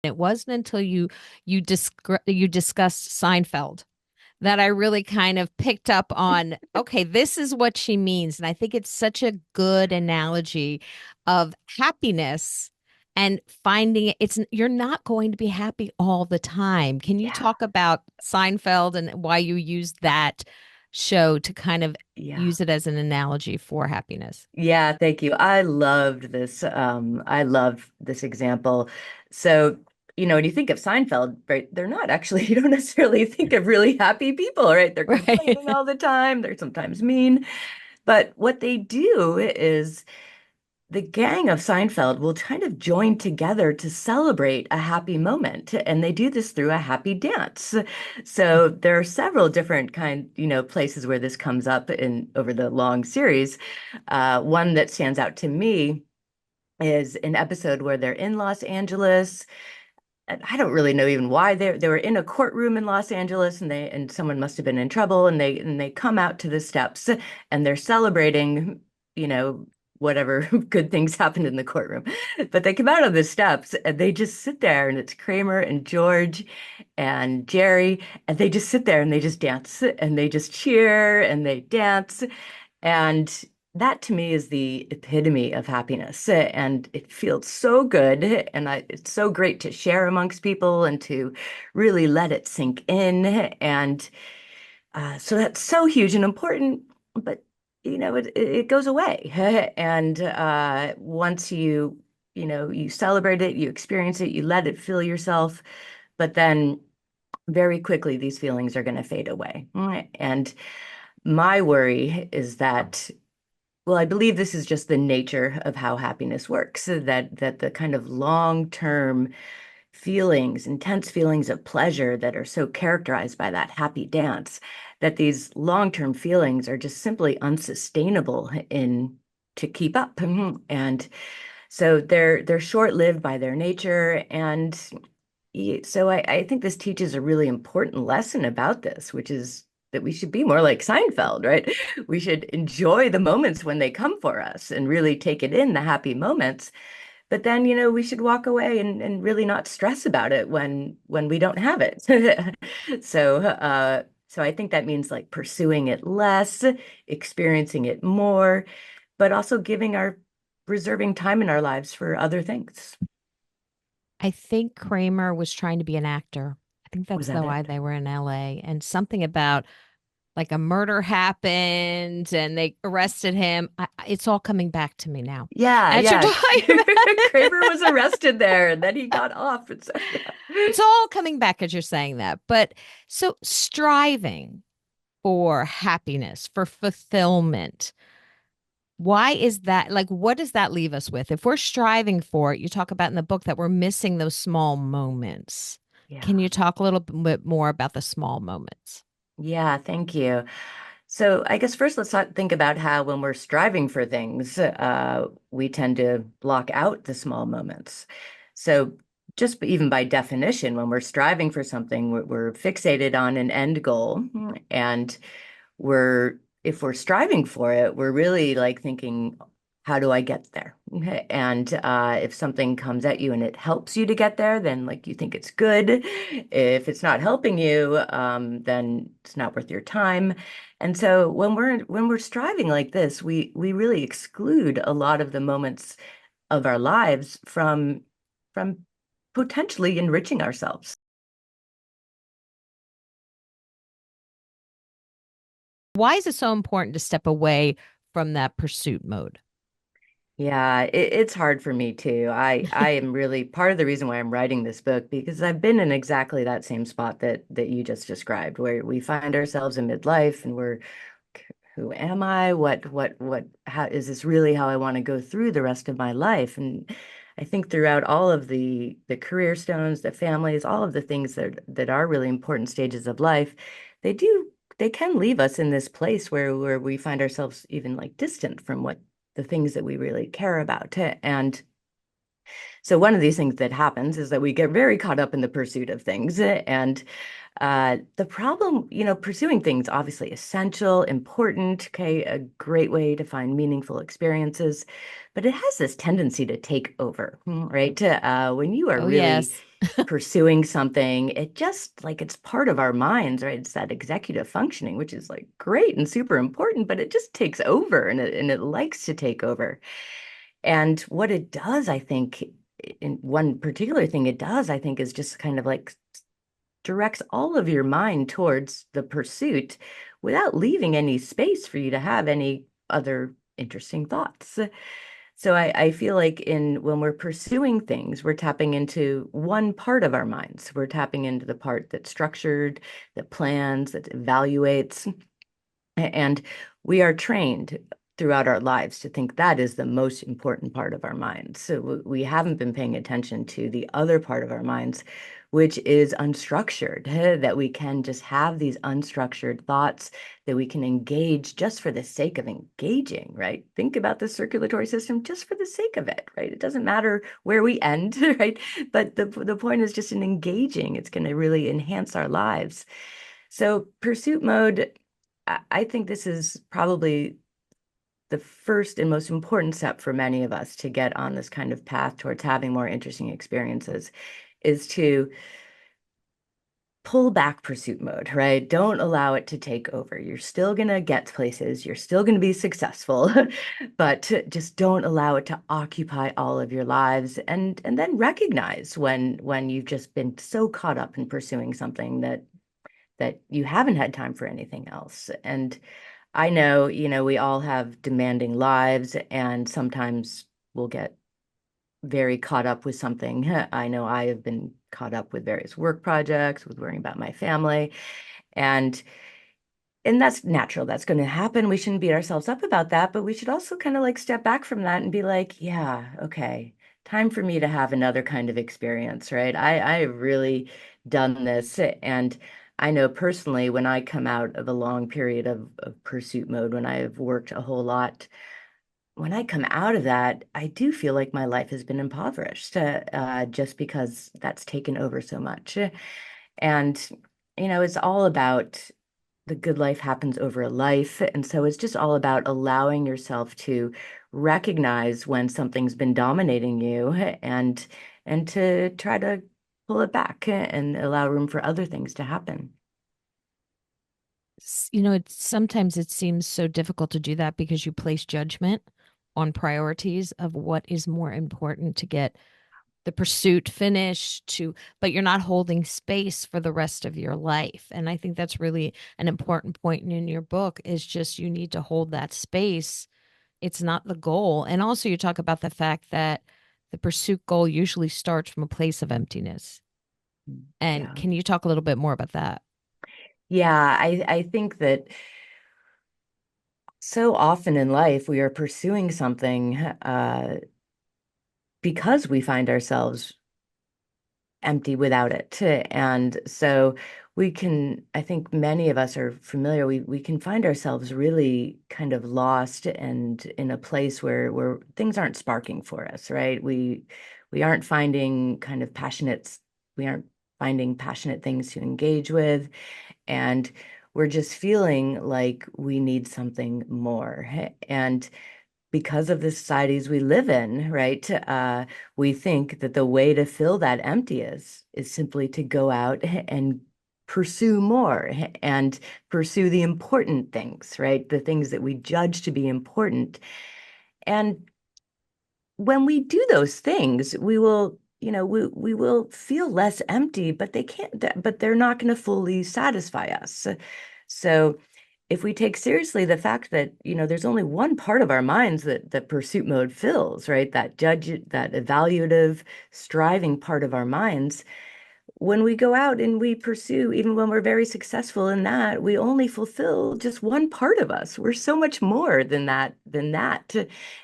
It wasn't until you discussed Seinfeld that I really kind of picked up on, okay, this is what she means. And I think it's such a good analogy of happiness and finding it's you're not going to be happy all the time. Can you Yeah. talk about Seinfeld and why you use that show to kind of Yeah. use it as an analogy for happiness? Yeah, thank you. I loved this. I love this example. So, when you think of Seinfeld, right, they're not actually, you don't necessarily think of really happy people, right? They're Right. complaining all the time. They're sometimes mean. But what they do is the gang of Seinfeld will kind of join together to celebrate a happy moment, and they do this through a happy dance. So there are several different places where this comes up in over the long series. One that stands out to me is an episode where they're in Los Angeles. And I don't really know even why they were in a courtroom in Los Angeles, and someone must have been in trouble, and they come out to the steps and they're celebrating, you know, whatever good things happened in the courtroom. But they come out on the steps and they just sit there, and it's Kramer and George and Jerry, and they just sit there and they just dance and they just cheer and they dance. And that to me is the epitome of happiness. And it feels so good. And it's so great to share amongst people and to really let it sink in. And so that's so huge and important. But, it goes away. And once you celebrate it, you experience it, you let it fill yourself. But then very quickly, these feelings are going to fade away. And my worry is that well, I believe this is just the nature of how happiness works, so that the kind of long-term feelings, intense feelings of pleasure that are so characterized by that happy dance, that these long-term feelings are just simply unsustainable in to keep up. And so they're short-lived by their nature. And so I think this teaches a really important lesson about this, which is that we should be more like Seinfeld, right? We should enjoy the moments when they come for us and really take it in, the happy moments. But then, we should walk away and really not stress about it when we don't have it. So I think that means like pursuing it less, experiencing it more, but also reserving time in our lives for other things. I think Kramer was trying to be an actor. I think Was that's that the why it? they were in LA, and something about like a murder happened and they arrested him. It's all coming back to me now. Yeah, As you're yeah. talking about Kramer was it, arrested there and then he got off. Yeah. it's all coming back as you're saying that. But so striving for happiness, for fulfillment, why is that? Like, what does that leave us with? If we're striving for it, you talk about in the book that we're missing those small moments. Can Yeah. you talk a little bit more about the small moments? Yeah, thank you. So I guess first think about how when we're striving for things, we tend to block out the small moments. So just even by definition, when we're striving for something, we're fixated on an end goal, and if we're striving for it, we're really like thinking, how do I get there? Okay. And if something comes at you and it helps you to get there, then like you think it's good. If it's not helping you, then it's not worth your time. And so when we're striving like this, we really exclude a lot of the moments of our lives from potentially enriching ourselves. Why is it so important to step away from that pursuit mode? Yeah, it's hard for me too. I am really part of the reason why I'm writing this book because I've been in exactly that same spot that you just described, where we find ourselves in midlife and who am I? How is this really how I want to go through the rest of my life? And I think throughout all of the career stones, the families, all of the things that are really important stages of life, they do they can leave us in this place where we find ourselves even like distant from what the things that we really care about. And so one of these things that happens is that we get very caught up in the pursuit of things. And the problem, pursuing things obviously essential, important, okay, a great way to find meaningful experiences, but it has this tendency to take over, right? When you are Oh, really yes. pursuing something, it just like it's part of our minds, right? It's that executive functioning, which is like great and super important, but it just takes over and it likes to take over. And what it does, I think, in one particular thing it does, I think, is just kind of like directs all of your mind towards the pursuit without leaving any space for you to have any other interesting thoughts. So I feel like in when we're pursuing things, we're tapping into one part of our minds. We're tapping into the part that's structured, that plans, that evaluates. And we are trained throughout our lives to think that is the most important part of our minds. So we haven't been paying attention to the other part of our minds, which is unstructured, that we can just have these unstructured thoughts that we can engage just for the sake of engaging, right? Think about the circulatory system just for the sake of it, right? It doesn't matter where we end, right? But the point is just in engaging. It's going to really enhance our lives. So pursuit mode, I think this is probably the first and most important step for many of us to get on this kind of path towards having more interesting experiences is to pull back pursuit mode, right? Don't allow it to take over. You're still going to get places, you're still going to be successful, but just don't allow it to occupy all of your lives and then recognize when you've just been so caught up in pursuing something that you haven't had time for anything else. And I know, we all have demanding lives, and sometimes we'll get very caught up with something. I know I have been caught up with various work projects, with worrying about my family, and that's natural. That's going to happen. We shouldn't beat ourselves up about that, but we should also kind of like step back from that and be like, yeah, okay, time for me to have another kind of experience, right? I've really done this. And I know personally, when I come out of a long period of pursuit mode, when I've worked a whole lot, when I come out of that, I do feel like my life has been impoverished, just because that's taken over so much. And, it's all about the good life happens over a life. And so it's just all about allowing yourself to recognize when something's been dominating you and to try to pull it back and allow room for other things to happen. Sometimes it seems so difficult to do that because you place judgment on priorities of what is more important to get the pursuit finished but you're not holding space for the rest of your life. And I think that's really an important point in your book is just you need to hold that space. It's not the goal. And also you talk about the fact that the pursuit goal usually starts from a place of emptiness. And Yeah. can you talk a little bit more about that? Yeah, I think that so often in life we are pursuing something because we find ourselves empty without it. And so I think many of us are familiar, we can find ourselves really kind of lost and in a place where things aren't sparking for us, right? We aren't finding kind of we aren't finding passionate things to engage with. And we're just feeling like we need something more. And because of the societies we live in, right? We think that the way to fill that empty is simply to go out and pursue more and pursue the important things, right? The things that we judge to be important. And when we do those things, we will feel less empty, but but they're not going to fully satisfy us. So if we take seriously the fact that, there's only one part of our minds that pursuit mode fills, right? That evaluative, striving part of our minds, when we go out and we pursue, even when we're very successful in that, we only fulfill just one part of us. We're so much more than that.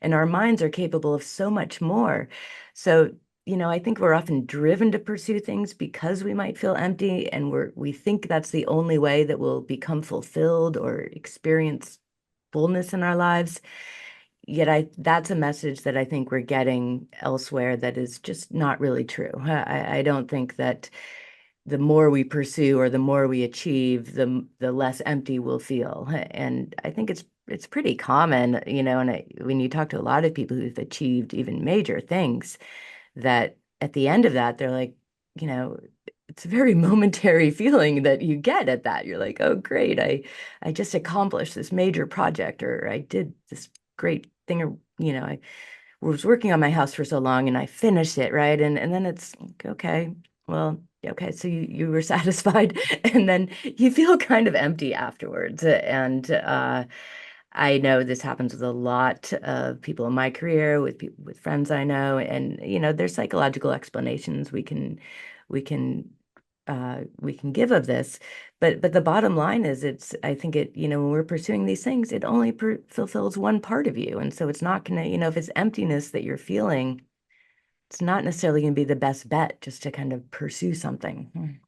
And our minds are capable of so much more. So, I think we're often driven to pursue things because we might feel empty and we think that's the only way that we'll become fulfilled or experience fullness in our lives. Yet that's a message that I think we're getting elsewhere that is just not really true. I don't think that the more we pursue or the more we achieve, the less empty we'll feel. And I think it's pretty common, and when you talk to a lot of people who've achieved even major things, that at the end of that, they're like, you know, it's a very momentary feeling that you get at that. You're like, oh, great, I just accomplished this major project, or I did this great thing, or I was working on my house for so long and I finished it, right? And then it's like, okay, well, yeah, okay, so you were satisfied, and then you feel kind of empty afterwards. And I know this happens with a lot of people in my career, with people, with friends I know, and there's psychological explanations we can give of this, but the bottom line is, I think when we're pursuing these things, it only fulfills one part of you, and so it's not gonna, if it's emptiness that you're feeling, it's not necessarily gonna be the best bet just to kind of pursue something.